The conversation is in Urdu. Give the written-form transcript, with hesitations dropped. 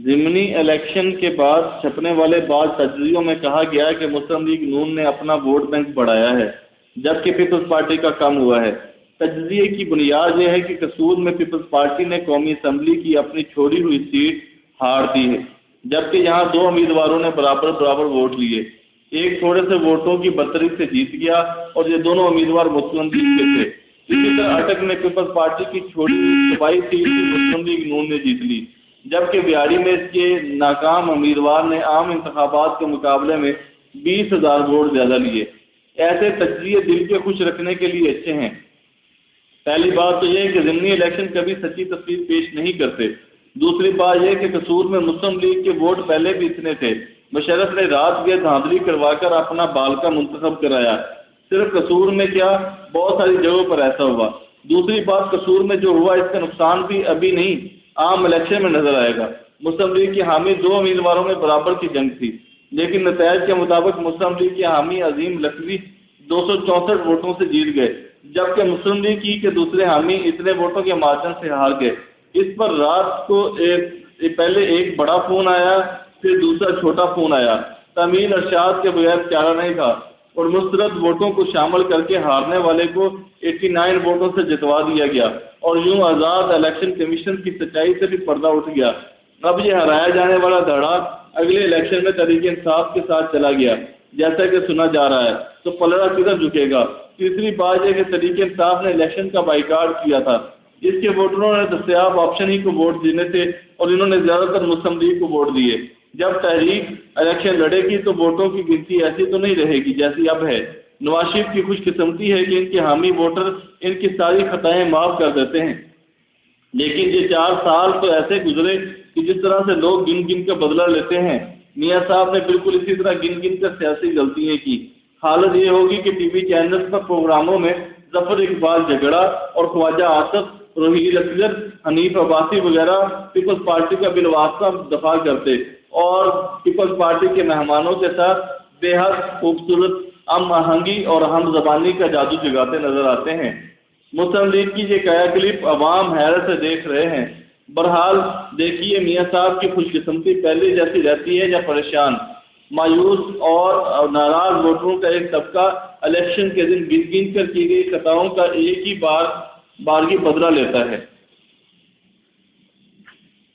ضمنی الیکشن کے بعد چھپنے والے بعض تجزیوں میں کہا گیا ہے کہ مسلم لیگ نون نے اپنا ووٹ بینک بڑھایا ہے جبکہ پیپلز پارٹی کا کم ہوا ہے۔ تجزیے کی بنیاد یہ ہے کہ قصور میں پیپلز پارٹی نے قومی اسمبلی کی اپنی چھوڑی ہوئی سیٹ ہار دی ہے، جبکہ یہاں دو امیدواروں نے برابر ووٹ لیے۔ ایک تھوڑے سے ووٹوں کی برتری سے جیت گیا اور یہ دونوں امیدوار مسلم لیگ کے تھے۔ اسی طرح اٹک میں پیپلز پارٹی کی چھوڑی ہوئی صوبائی سیٹ بھی مسلم لیگ نون نے جیت لی، جبکہ بیاڑی میں اس کے ناکام امیدوار نے عام انتخابات کے مقابلے میں 20,000 ووٹ زیادہ لیے۔ ایسے تجزیے دل کے خوش رکھنے کے لیے اچھے ہیں۔ پہلی بات تو یہ ہے کہ ضمنی الیکشن کبھی سچی تصویر پیش نہیں کرتے۔ دوسری بات یہ کہ قصور میں مسلم لیگ کے ووٹ پہلے بھی اتنے تھے، مشرف نے رات گئے دھاندلی کروا کر اپنا بالکا منتخب کرایا۔ صرف قصور میں کیا، بہت ساری جگہوں پر ایسا ہوا۔ دوسری بات، قصور میں جو ہوا اس کا نقصان بھی ابھی نہیں، عام الیکشن میں نظر آئے گا۔ مسلم لیگ کی حامی دو امیدواروں میں برابر کی جنگ تھی، لیکن نتائج کے مطابق مسلم لیگ کے حامی عظیم لکھوی 264 ووٹوں سے جیت گئے، جبکہ مسلم لیگ کے دوسرے حامی اتنے ووٹوں کے مارجن سے ہار گئے۔ اس پر رات کو پہلے ایک بڑا فون آیا، پھر دوسرا چھوٹا فون آیا۔ تمیل ارشاد کے بغیر چارہ نہیں تھا اور مسترد ووٹوں کو شامل کر کے ہارنے والے کو 89 ووٹوں سے جتوا دیا گیا، اور یوں آزاد الیکشن کمیشن کی سچائی سے بھی پردہ اٹھ گیا۔ اب یہ ہرایا جانے والا دھڑا اگلے الیکشن میں تحریک انصاف کے ساتھ چلا گیا، جیسا کہ سنا جا رہا ہے، تو پلڑا کدھر جھکے گا؟ تیسری بات یہ کہ تحریک انصاف نے الیکشن کا بائیکاٹ کیا تھا، اس کے ووٹروں نے دستیاب آپشن ہی کو ووٹ دینے تھے اور انہوں نے زیادہ تر مسلم لیگ کو ووٹ دیے۔ جب تحریک الیکشن لڑے گی تو ووٹوں کی گنتی ایسی تو نہیں رہے گی جیسی اب ہے۔ نواز شریف کی خوش قسمتی ہے کہ ان کے حامی ووٹر ان کی ساری خطائیں معاف کر دیتے ہیں، لیکن یہ 4 سال تو ایسے گزرے کہ جس طرح سے لوگ گن گن کر بدلہ لیتے ہیں، میاں صاحب نے بالکل اسی طرح گن گن کر سیاسی غلطیاں کی۔ حالت یہ ہوگی کہ ٹی وی چینلز پر پروگراموں میں ظفر اقبال جھگڑا اور خواجہ آصف، روحیل اصغر، حنیف عباسی وغیرہ پیپلز پارٹی کا بالواسطہ دفاع کرتے اور پیپلز پارٹی کے مہمانوں کے ساتھ بے حد خوبصورت ہم آہنگی اور ہم زبانی کا جادو جگاتے نظر آتے ہیں۔ مسلم لیگ کی یہ کیا کلپ عوام حیرت سے دیکھ رہے ہیں۔ بہرحال دیکھیے میاں صاحب کی خوش قسمتی پہلے جیسی رہتی ہے یا پریشان۔ مایوس اور ناراض ووٹروں کا ایک طبقہ الیکشن کے دن گن گن کر کی گئی خطاؤں کا ایک ہی بارگی بدلہ لیتا ہے۔